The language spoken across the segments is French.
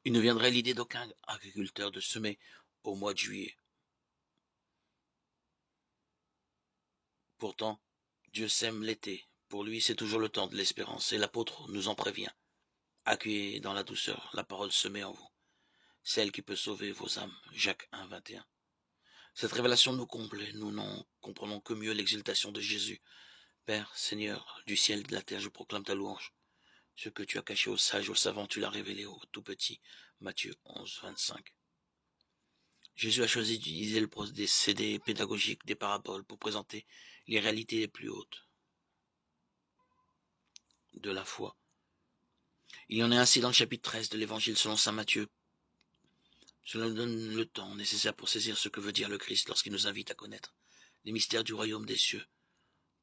Il ne viendrait l'idée d'aucun agriculteur de semer au mois de juillet. Pourtant, Dieu sème l'été. Pour lui, c'est toujours le temps de l'espérance, et l'apôtre nous en prévient. Accueillez dans la douceur la parole semée en vous, celle qui peut sauver vos âmes. Jacques 1, 21. Cette révélation nous comble et nous n'en comprenons que mieux l'exultation de Jésus. Père, Seigneur, du ciel et de la terre, je proclame ta louange. Ce que tu as caché aux sages, aux savants, tu l'as révélé aux tout petits. Matthieu 11, 25. Jésus a choisi d'utiliser le procédé pédagogique des paraboles pour présenter les réalités les plus hautes de la foi. Il y en est ainsi dans le chapitre 13 de l'évangile selon saint Matthieu. Cela nous donne le temps nécessaire pour saisir ce que veut dire le Christ lorsqu'il nous invite à connaître les mystères du royaume des cieux,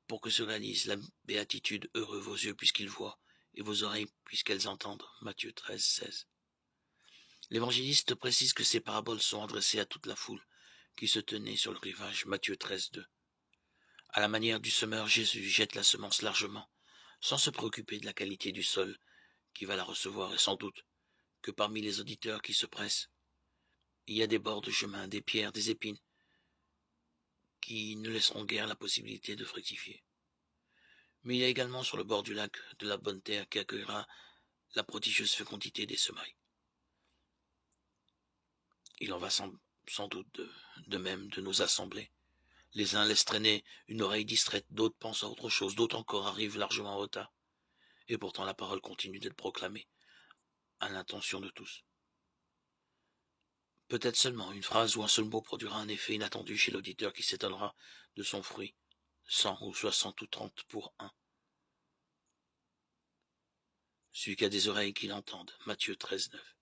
pour que se réalise la béatitude. Heureux vos yeux puisqu'ils voient, et vos oreilles puisqu'elles entendent. Matthieu 13, 16. L'évangéliste précise que ces paraboles sont adressées à toute la foule qui se tenait sur le rivage. Matthieu 13, 2. À la manière du semeur, Jésus jette la semence largement, sans se préoccuper de la qualité du sol qui va la recevoir, et sans doute que parmi les auditeurs qui se pressent, il y a des bords de chemin, des pierres, des épines, qui ne laisseront guère la possibilité de fructifier. Mais il y a également sur le bord du lac de la bonne terre qui accueillera la prodigieuse fécondité des semailles. Il en va sans doute de même de nos assemblées. Les uns laissent traîner une oreille distraite, d'autres pensent à autre chose, d'autres encore arrivent largement en retard. Et pourtant la parole continue d'être proclamée à l'intention de tous. Peut-être seulement une phrase ou un seul mot produira un effet inattendu chez l'auditeur qui s'étonnera de son fruit, 100 ou 60 ou 30 pour un. Celui qui a des oreilles qu'il entende. Matthieu 13, 9.